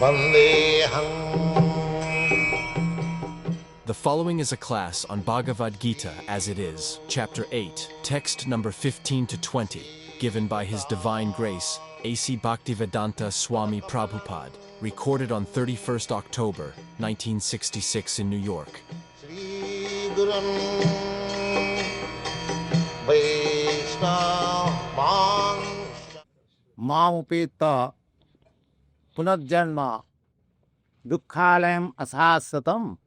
The following is a class on Bhagavad Gita as it is, Chapter 8, text number 15 to 20, given by His Divine Grace, A.C. Bhaktivedanta Swami Prabhupada, recorded on 31st October, 1966 in New York. Mamupeta punarjanma dukkhalayam asasatam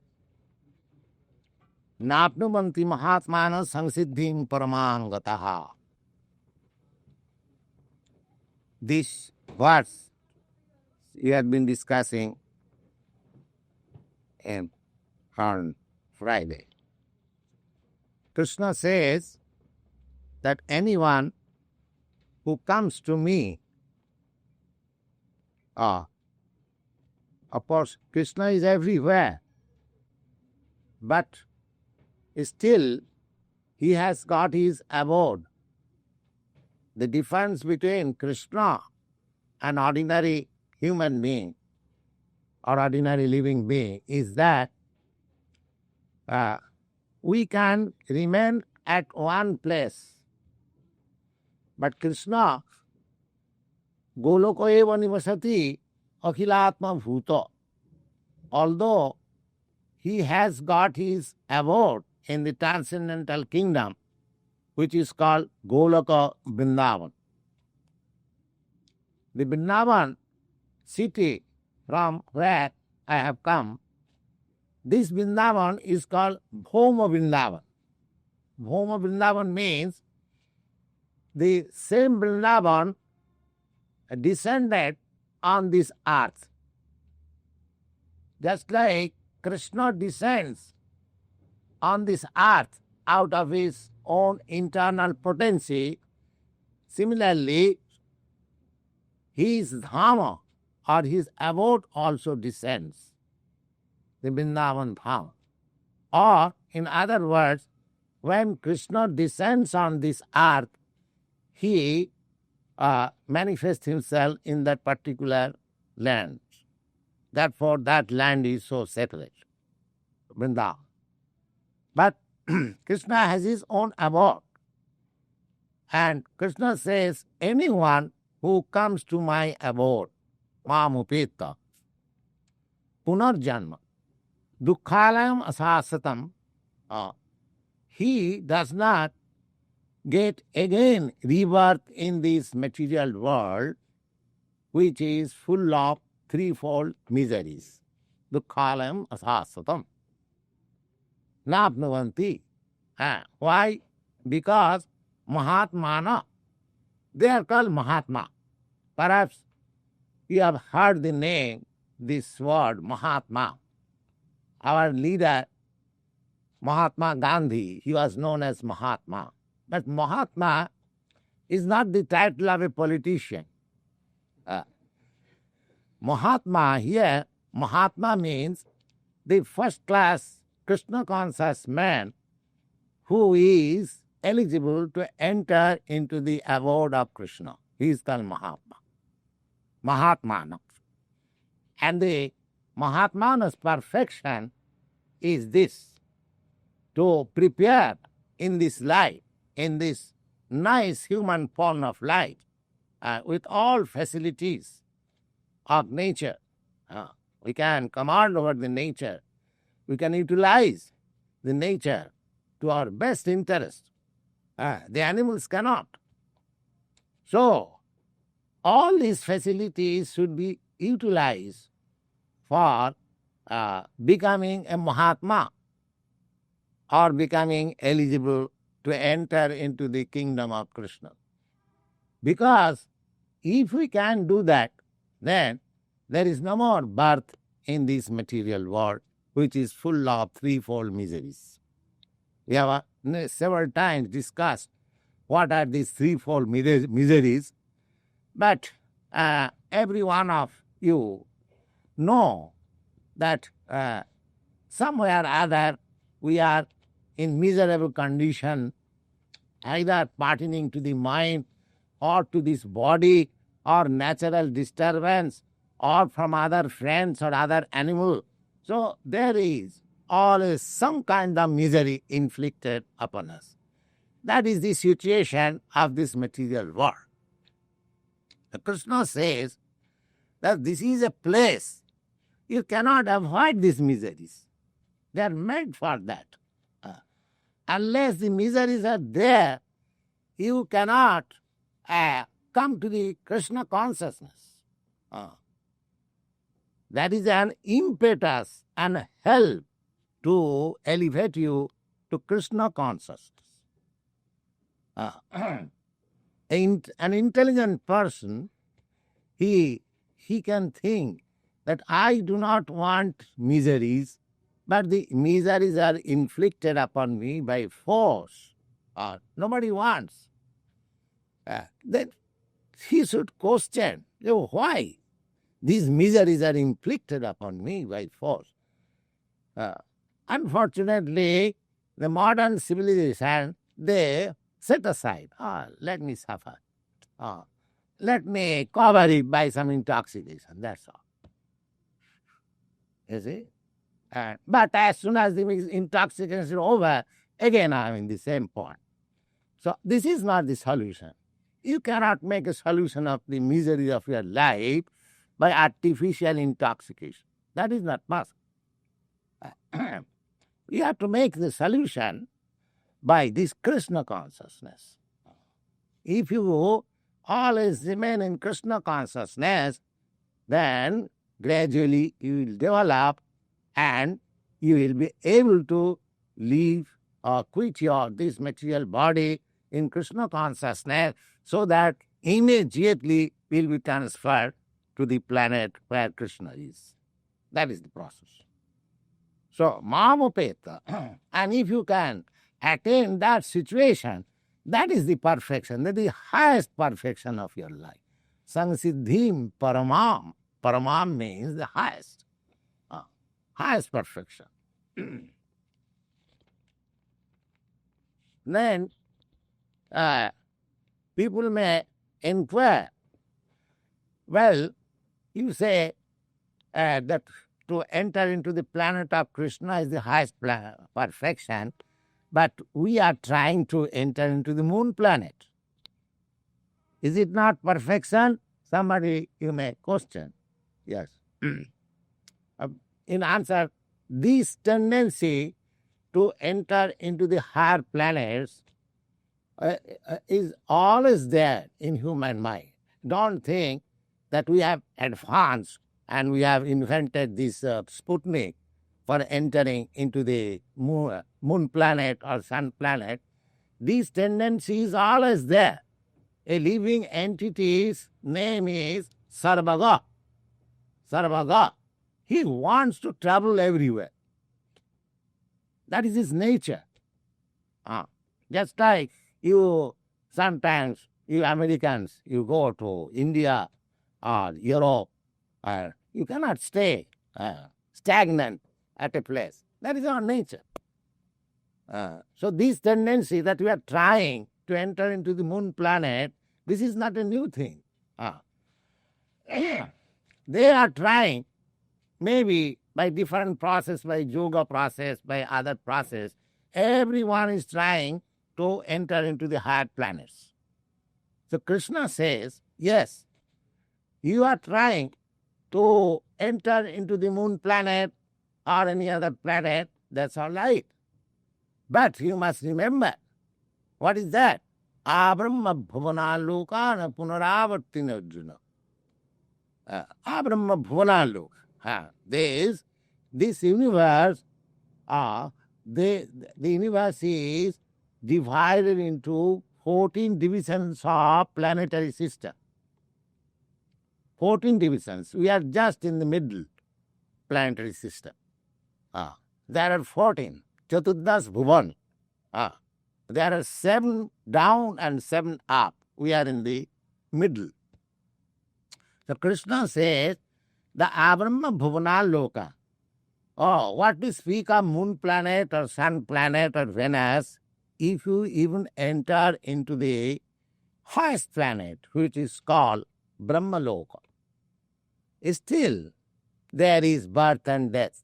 napnumanti mahatmana samsiddhim paramangataha. This verse we have been discussing on Friday. Krishna says that anyone who comes to me, of course, Krishna is everywhere, but still he has got his abode. The difference between Krishna and ordinary human being or ordinary living being is that we can remain at one place. But Krishna, Goloko eva nivasati akhilatma bhuta. Although he has got his abode in the transcendental kingdom, which is called Golaka Vrindavan. The Vrindavan city from where I have come, this Vrindavan is called Bhoma Vrindavan. Bhoma Vrindavan means the same Vrindavan descended on this earth. Just like Krishna descends on this earth out of his own internal potency, similarly, his Dhama or his abode also descends, the Vrindavan Dhama. Or, in other words, when Krishna descends on this earth, he manifests himself in that particular land. Therefore, that land is so sacred, Vrindavan. But Krishna has his own abode. And Krishna says, anyone who comes to my abode, Mamupeta, punarjanma, dukkhalayam asasatam, he does not get again rebirth in this material world, which is full of threefold miseries. Dukkhalayam asasatam. Napnuvanti. Why? Because Mahatmana, they are called Mahatma. Perhaps you have heard the name, this word, Mahatma. Our leader, Mahatma Gandhi, he was known as Mahatma. But Mahatma is not the title of a politician. Mahatma here, Mahatma means the first class Krishna conscious man who is eligible to enter into the abode of Krishna. He is called Mahatma. Mahatmana. And the Mahatmana's perfection is this: to prepare in this life, in this nice human form of life, with all facilities of nature. We can command over the nature. We can utilize the nature to our best interest. The animals cannot. So, all these facilities should be utilized for becoming a Mahatma or becoming eligible to enter into the kingdom of Krishna. Because if we can do that, then there is no more birth in this material world, which is full of threefold miseries. We have several times discussed what are these threefold miseries, but every one of you know that somewhere or other we are in miserable condition, either pertaining to the mind or to this body or natural disturbance or from other friends or other animal. So there is always some kind of misery inflicted upon us. That is the situation of this material world. Krishna says that this is a place you cannot avoid these miseries. They are meant for that. Unless the miseries are there, you cannot come to the Krishna consciousness. That is an impetus and help to elevate you to Krishna consciousness. An intelligent person, he can think that I do not want miseries, but the miseries are inflicted upon me by force. Nobody wants. Then he should question, why these miseries are inflicted upon me by force. Unfortunately, the modern civilization, they set aside, let me suffer. Let me cover it by some intoxication, that's all. You see? But as soon as the intoxication is over, again I am in the same point. So this is not the solution. You cannot make a solution of the misery of your life by artificial intoxication. That is not possible. You have to make the solution by this Krishna consciousness. If you always remain in Krishna consciousness, then gradually you will develop and you will be able to leave or quit this material body in Krishna consciousness, so that immediately will be transferred to the planet where Krishna is. That is the process. So, Mamupeta, and if you can attain that situation, that is the perfection, that is the highest perfection of your life. Sansiddhim paramam. Paramam means the highest. Highest perfection. Then, people may inquire, well, you say that to enter into the planet of Krishna is the highest perfection, but we are trying to enter into the moon planet. Is it not perfection? Somebody, you may question. Yes. In answer, this tendency to enter into the higher planets is always there in human mind. Don't think that we have advanced and we have invented this Sputnik for entering into the moon planet or sun planet. These tendencies are always there. A living entity's name is Sarvaga. Sarvaga. He wants to travel everywhere. That is his nature. Just like sometimes you Americans, you go to India or Europe, you cannot stay stagnant at a place. That is our nature. So this tendency that we are trying to enter into the moon planet, this is not a new thing. They are trying, maybe by different process, by yoga process, by other process, everyone is trying to enter into the higher planets. So Krishna says, yes, you are trying to enter into the moon planet or any other planet, that's all right. But you must remember, what is that? Abrahma bhuvana lokana punaravartina arjuna. Abrahma bhuvana loka. This universe, the universe is divided into 14 divisions of planetary system. 14 divisions. We are just in the middle planetary system. There are 14. Chatuddas bhuvan. There are 7 down and 7 up. We are in the middle. So Krishna says, the Abrahma bhuvana loka. What we speak of moon planet or sun planet or Venus, if you even enter into the highest planet, which is called Brahmaloka, still there is birth and death.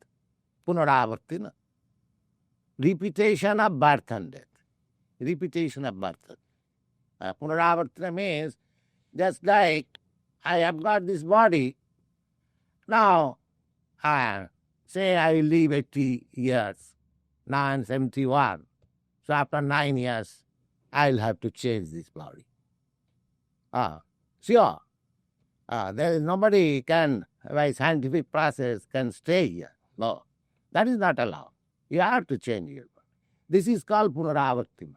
Punaravartina. Repetition of birth and death. Repetition of birth. Punaravartina means just like I have got this body. Now, say I will live 80 years. Now I am 71. So after 9 years, I will have to change this body. Sure. There is nobody can, by scientific process, can stay here. No, that is not allowed. You have to change your body. This is called punaravartima.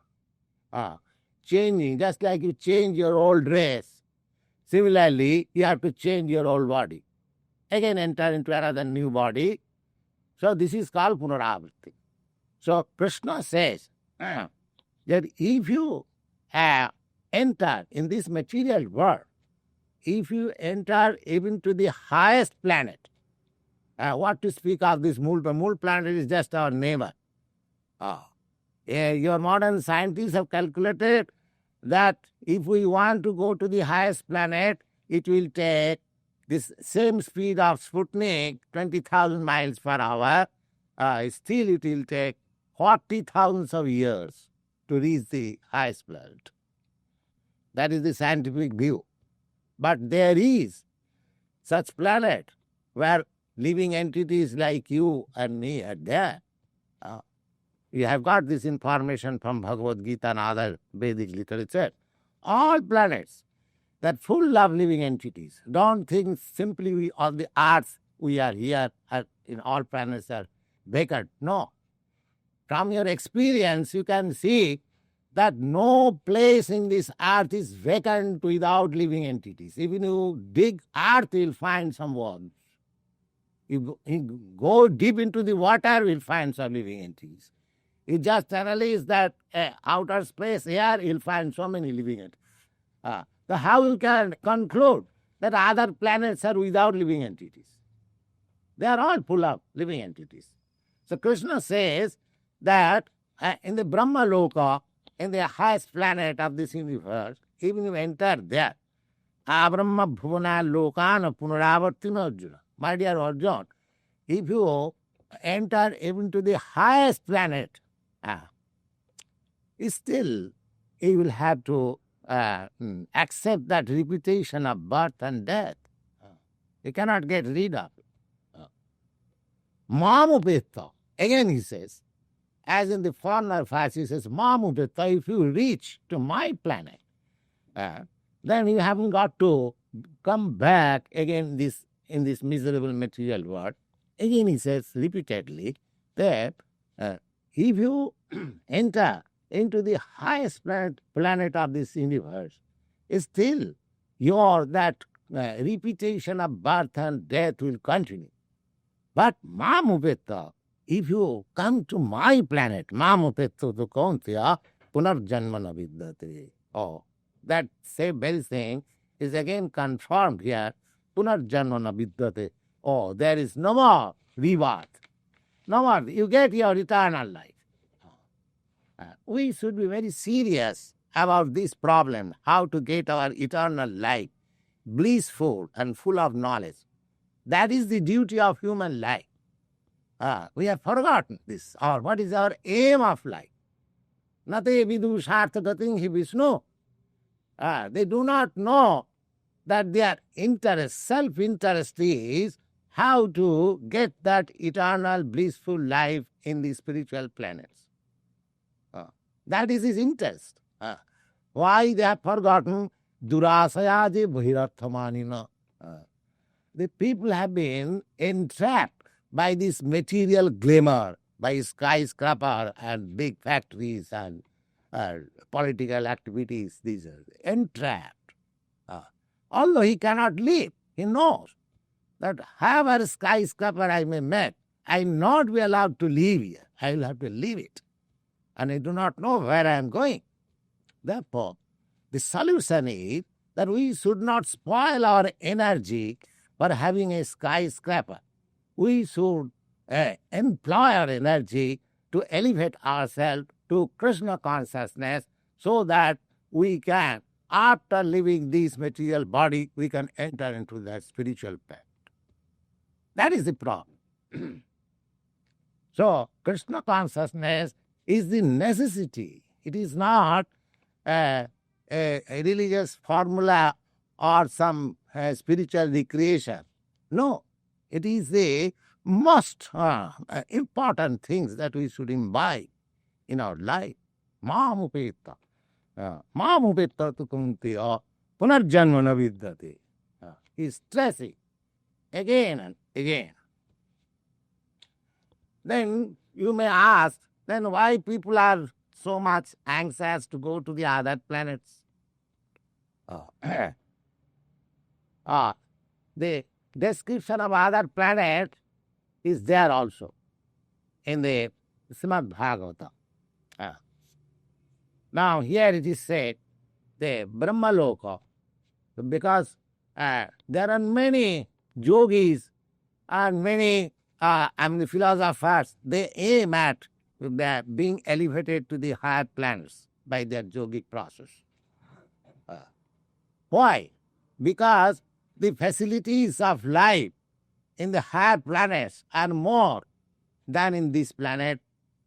Changing, just like you change your old dress. Similarly, you have to change your old body. Again enter into another new body. So this is called punaravarti. So Krishna says that if you enter in this material world, if you enter even to the highest planet, what to speak of this Mool planet is just our neighbor. Your modern scientists have calculated that if we want to go to the highest planet, it will take this same speed of Sputnik, 20,000 miles per hour. Still it will take 40,000 of years to reach the highest planet. That is the scientific view. But there is such planet where living entities like you and me are there. You have got this information from Bhagavad Gita and other Vedic literature. All planets that full of living entities. Don't think simply we on the earth we are here, in all planets are vacant. No. From your experience, you can see that no place in this earth is vacant without living entities. Even you dig earth, you'll find some worms. You go deep into the water, you'll find some living entities. You just analyze that outer space here, you'll find so many living entities. So how you can conclude that other planets are without living entities? They are all full of living entities. So Krishna says that in the Brahma Loka, in the highest planet of this universe, even you enter there, Abrahma Bhuvana Lokana Punaravartina Arjuna. My dear Arjuna, if you enter even to the highest planet, still you will have to accept that repetition of birth and death. You cannot get rid of it. Mamupetta. Again he says, as in the former verse, he says, Mamupetta, if you reach to my planet, then you haven't got to come back again in this miserable material world. Again he says repeatedly that if you enter into the highest planet of this universe, still that repetition of birth and death will continue. But Mamupetta, if you come to my planet, Mamupetta to Kauntya, Punarjanmana Vidyate. That same very thing is again confirmed here. Punarjanmana Vidyate. There is no more rebirth. No more. You get your eternal life. We should be very serious about this problem, how to get our eternal life, blissful and full of knowledge. That is the duty of human life. We have forgotten this. Or what is our aim of life? Nate vidu sarthagatin hi Vishnu. They do not know that their interest, self-interest is how to get that eternal blissful life in the spiritual planets. That is his interest. Why they have forgotten? Durasayade bhirarthamanina. The people have been entrapped by this material glamour, by skyscraper and big factories and political activities. These are entrapped. Although he cannot live, he knows that however skyscraper I may make, I will not be allowed to live here. I will have to leave it. And I do not know where I am going. Therefore, the solution is that we should not spoil our energy for having a skyscraper. We should employ our energy to elevate ourselves to Krishna consciousness so that we can, after leaving this material body, we can enter into that spiritual path. That is the problem. So, Krishna consciousness is the necessity. It is not a religious formula or some spiritual recreation. No, it is the most important things that we should imbibe in our life. Mamupeta. Mamupeta tu kuntiya punarjanma na vidyate. He is stressing again and again. Then you may ask, then why people are so much anxious to go to the other planets? The description of other planet is there also in the Srimad Bhagavatam. Now here it is said, the Brahma Loka, because there are many yogis and many the philosophers, they aim at being elevated to the higher planets by their yogic process. Why? Because the facilities of life in the higher planets are more than in this planet.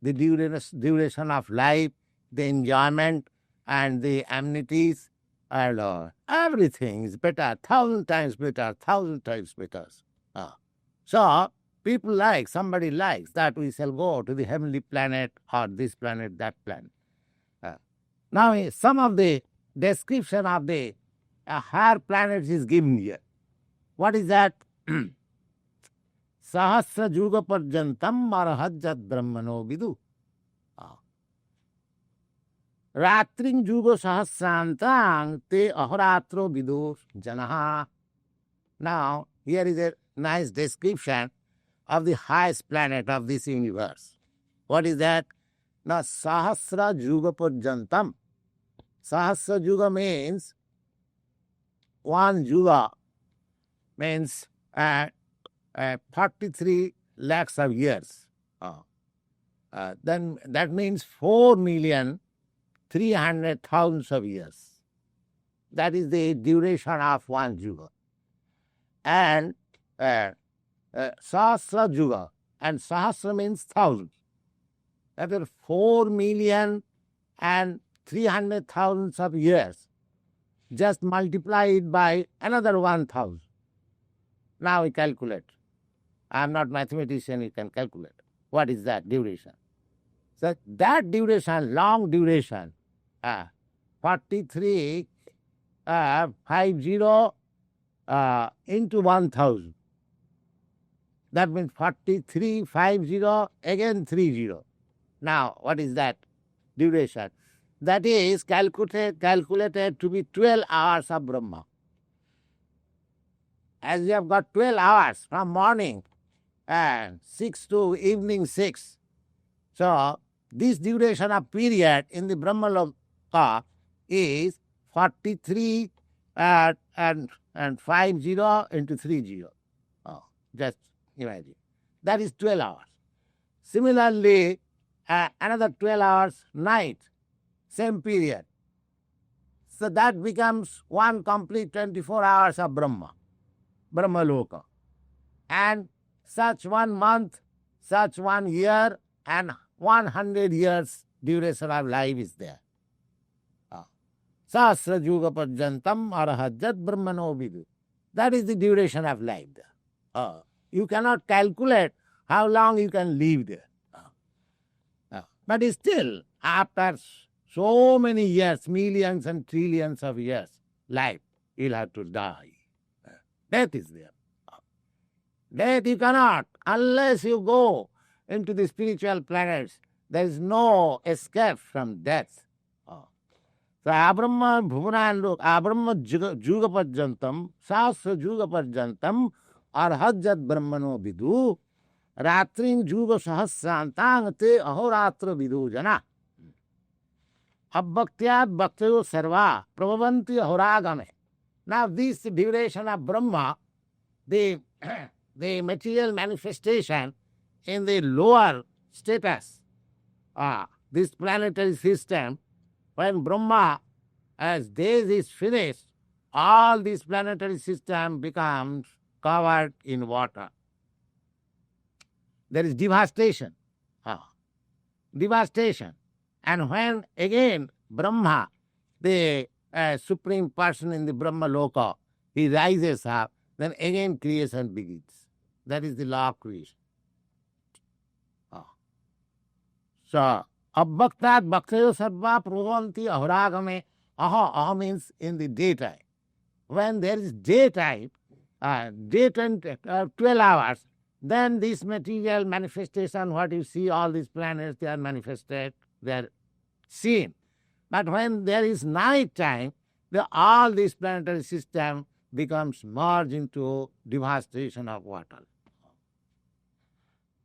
The duration of life, the enjoyment, and the amenities, and everything is better, 1,000 times better, 1,000 times better. So, people like, somebody likes that we shall go to the heavenly planet or this planet, that planet. Now, some of the description of the higher planets is given here. What is that? Sahasra juga parjantam arahajjat brahmano vidu. Ratring juga sahasrantang te ahoratro vidu janaha. Now, here is a nice description of the highest planet of this universe. What is that? Now, Sahasra Juga Parjantam. Sahasra Juga means one Juga means 43 lakhs of years. Then that means 4,300,000 of years. That is the duration of one Juga. And Sahasra Juga, and Sahasra means 1,000. That is 4,300,000 of years. Just multiply it by another 1,000. Now we calculate. I am not mathematician, you can calculate. What is that duration? So that duration, long duration, 43, 50 into 1,000. That means 43, 50, again 30. Now, what is that duration? That is calculated to be 12 hours of Brahma. As we have got 12 hours from morning and 6 to evening 6. So, this duration of period in the Brahma Loka is 43 and 50 into 30. Just imagine. That is 12 hours. Similarly, another 12 hours night, same period. So that becomes one complete 24 hours of Brahma Loka. And such 1 month, such 1 year, and 100 years duration of life is there. Sahasra Juga Parjantam Arahajat Brahmano Vidu. That is the duration of life there. You cannot calculate how long you can live there. But still, after so many years, millions and trillions of years, life, you'll have to die. Death is there. Death you cannot, unless you go into the spiritual planets, there is no escape from death. So, Abrahma Bhuvanan look, Abrahma Juga Parjantam, Sahasra Juga Parjantam, Arhajat Brahmano Vidu, Ratring Juga Sahasrantang te Ahoratra Vidu Jana. Abbaktyat Bhaktayo Sarva, Prabhavanti Ahoragame. Now, this duration of Brahma, the material manifestation in the lower status, this planetary system, when Brahma, as days is finished, all this planetary system becomes covered in water. there is devastation. Devastation. And when again Brahma, the supreme person in the Brahma Loka, he rises up, then again creation begins. That is the law of creation. So, abbaktat bhaktayo sarva prabhavanti ahoragame. Aha means in the daytime. When there is daytime, 12 hours, then this material manifestation, what you see, all these planets, they are manifested, they are seen. But when there is night time, all this planetary system becomes merged into devastation of water.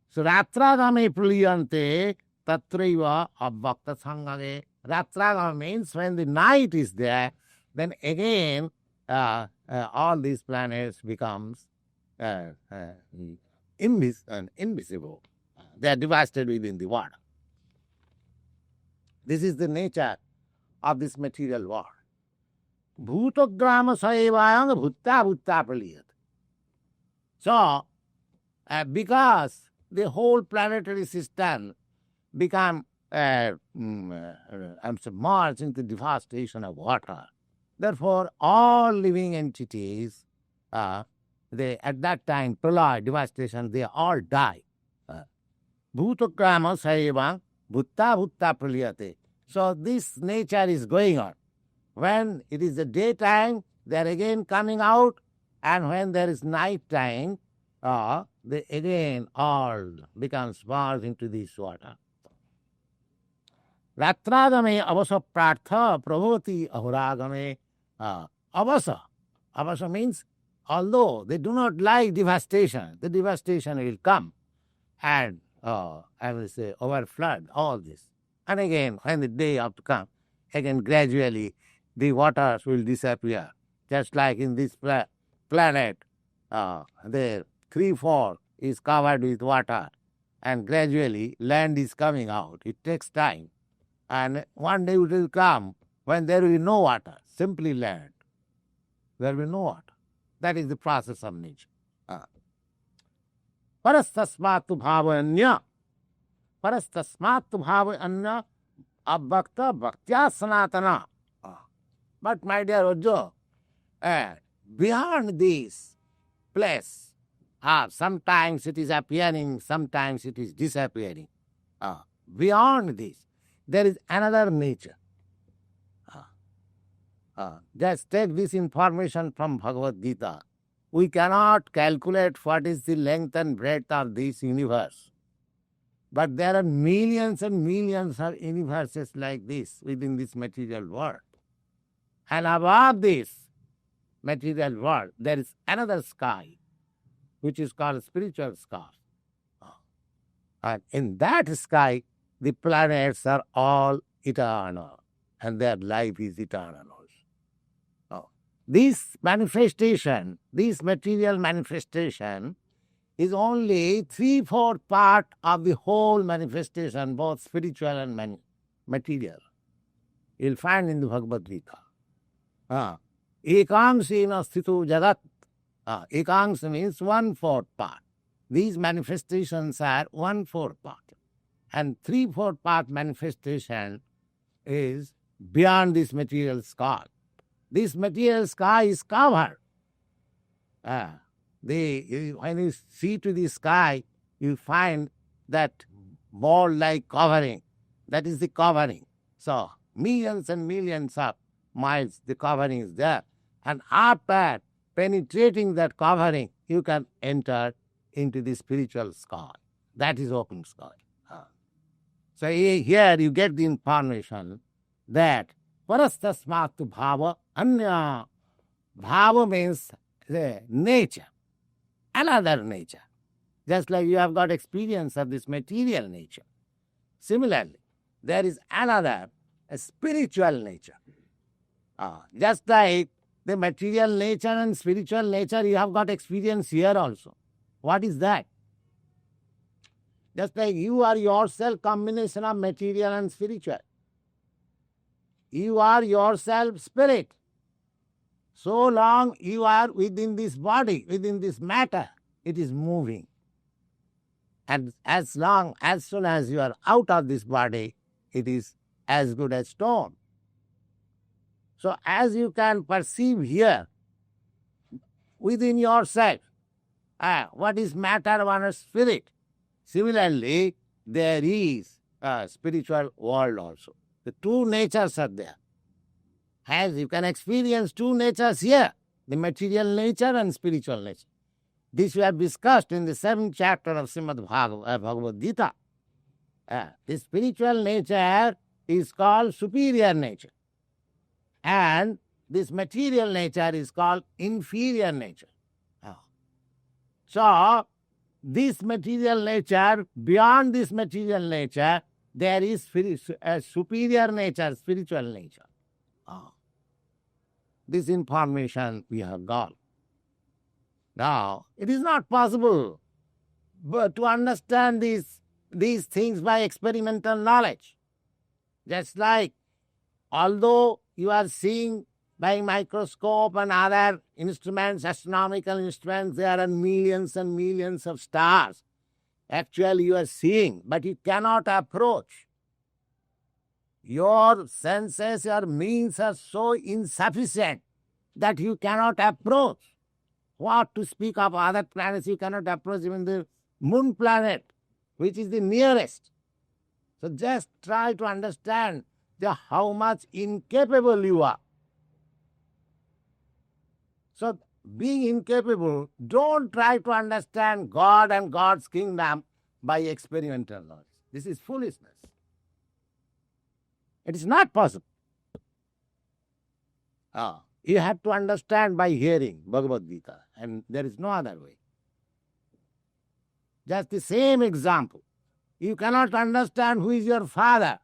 So ratragame praliyante tatraiva abbakta sangage. Ratragama means when the night is there, then again all these planets becomes invisible. They are devastated within the water. This is the nature of this material world. Bhutograma saevayang bhutta bhutta praliyat. So, because the whole planetary system become submerged into devastation of water, therefore all living entities, they at that time, pralaya, devastation, they all die. Bhutograma saevayang bhutta bhutta praliyate. So this nature is going on. When it is the daytime, they are again coming out, and when there is night time, they again all become merged into this water. Ratradame avasa prartha prabhoti ahuragame. Avasa means, although they do not like devastation, the devastation will come and I will say overflood all this. And again, when the day have to come, again gradually the waters will disappear. Just like in this planet, the 3/4 is covered with water, and gradually land is coming out. It takes time. And one day it will come when there will be no water, simply land. There will be no water. That is the process of nature. Parastasmatu bhavanya. Parastasmatu bhavanya abbakta bhaktya sanatana. But my dear Ojo, beyond this place, sometimes it is appearing, sometimes it is disappearing. Beyond this, there is another nature. Just take this information from Bhagavad Gita. We cannot calculate what is the length and breadth of this universe. But there are millions and millions of universes like this within this material world. And above this material world, there is another sky, which is called spiritual sky. And in that sky, the planets are all eternal, and their life is eternal also. This manifestation, this material manifestation, is only 3/4 part of the whole manifestation, both spiritual and material. You'll find in the Bhagavad Gita. Ekangsena sthito jagat. Ekangsa means 1/4 part. These manifestations are 1/4 part. And 3/4 part manifestation is beyond this material sky. This material sky is covered. When you see to the sky, you find that ball-like covering. That is the covering. So, millions and millions of miles, the covering is there. And after penetrating that covering, you can enter into the spiritual sky. That is open sky. So here you get the information that parastasmatu bhava anya. Bhava means nature, another nature. Just like you have got experience of this material nature. Similarly, there is another, a spiritual nature. Just like the material nature and spiritual nature, you have got experience here also. What is that? Just like you are yourself combination of material and spiritual. You are yourself spirit. So long you are within this body, within this matter, it is moving. And as soon as you are out of this body, it is as good as stone. So as you can perceive here, within yourself, what is matter, one is spirit. Similarly, there is a spiritual world also. The two natures are there. As you can experience two natures here, the material nature and spiritual nature. This we have discussed in the 7th chapter of Srimad Bhagavad Gita. The spiritual nature is called superior nature. And this material nature is called inferior nature. So, this material nature, beyond this material nature, there is a superior nature, spiritual nature. This information we have got. Now, it is not possible but to understand these things by experimental knowledge. Just like, although you are seeing by microscope and other instruments, astronomical instruments, there are millions and millions of stars. Actually, you are seeing, but you cannot approach. Your senses, your means are so insufficient that you cannot approach. What to speak of other planets, you cannot approach even the moon planet, which is the nearest. So just try to understand how much incapable you are. So being incapable, don't try to understand God and God's kingdom by experimental knowledge. This is foolishness. It is not possible. You have to understand by hearing Bhagavad Gita, and there is no other way. Just the same example. You cannot understand who is your father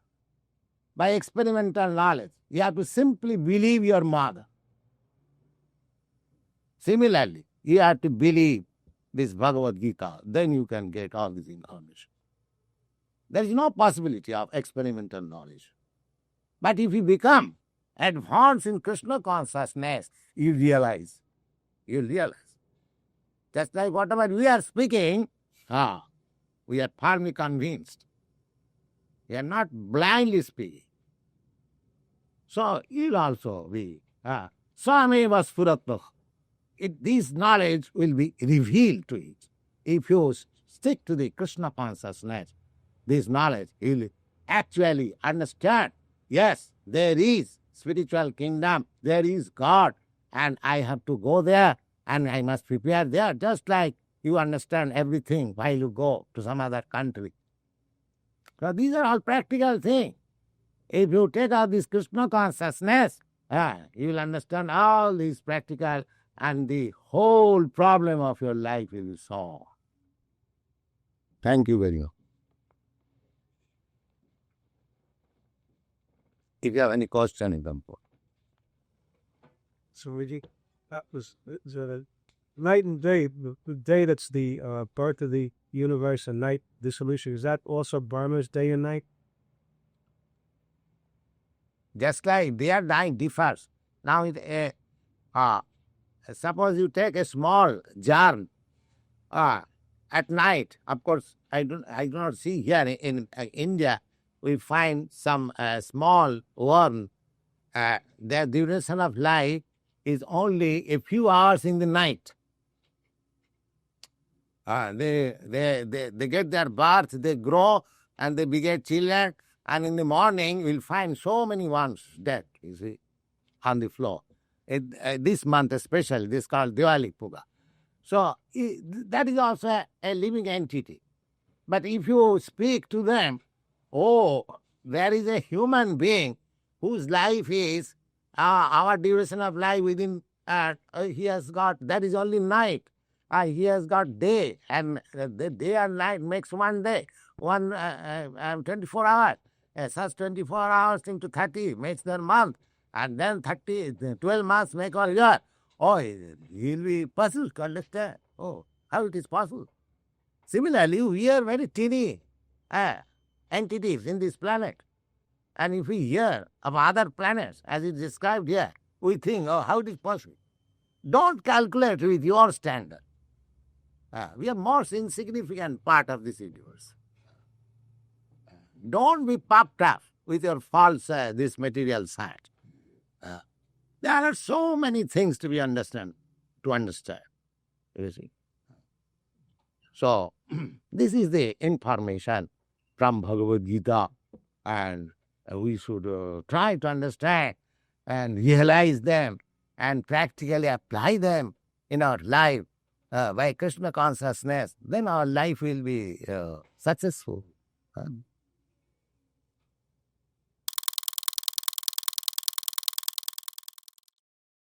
by experimental knowledge. You have to simply believe your mother. Similarly, you have to believe this Bhagavad Gita, then you can get all this information. There is no possibility of experimental knowledge. But if you become advanced in Krishna consciousness, you realize. Just like whatever we are speaking, we are firmly convinced. We are not blindly speaking. So you'll also be Swameva Sfuratah. This knowledge will be revealed to it. If you stick to the Krishna consciousness, this knowledge, you'll actually understand, yes, there is spiritual kingdom, there is God, and I have to go there, and I must prepare there, just like you understand everything while you go to some other country. So these are all practical things. If you take out this Krishna consciousness, you will understand all these practical, and the whole problem of your life will be solved. Thank you very much. If you have any question, you can put. So, Vijay, that was the night and day, the day that's the birth of the universe and night dissolution. Is that also Brahma's day and night? Just like their night differs. Now, suppose you take a small jar at night. Of course, I do not see here in India. We find some small worm. Their duration of life is only a few hours in the night. They get their birth, they grow, and they beget children. And in the morning, we'll find so many worms dead, you see, on the floor. This month especially, this is called Diwali Puga. So that is also a living entity. But if you speak to them, there is a human being whose life is our duration of life within, he has got, that is only night. He has got day, and the day and night makes one day, 24 hours. Such 24 hours into 30 makes their month, and then 12 months make one year. He'll be puzzled to understand. How it is possible? Similarly, we are very teeny entities in this planet. And if we hear of other planets, as it's described here, we think, how it is possible? Don't calculate with your standard. We are most insignificant part of this universe. Don't be puffed up with your false, this material side. There are so many things to understand. You see. So, this is the information from Bhagavad Gita, and we should try to understand and realize them and practically apply them in our life by Krishna consciousness. Then our life will be successful.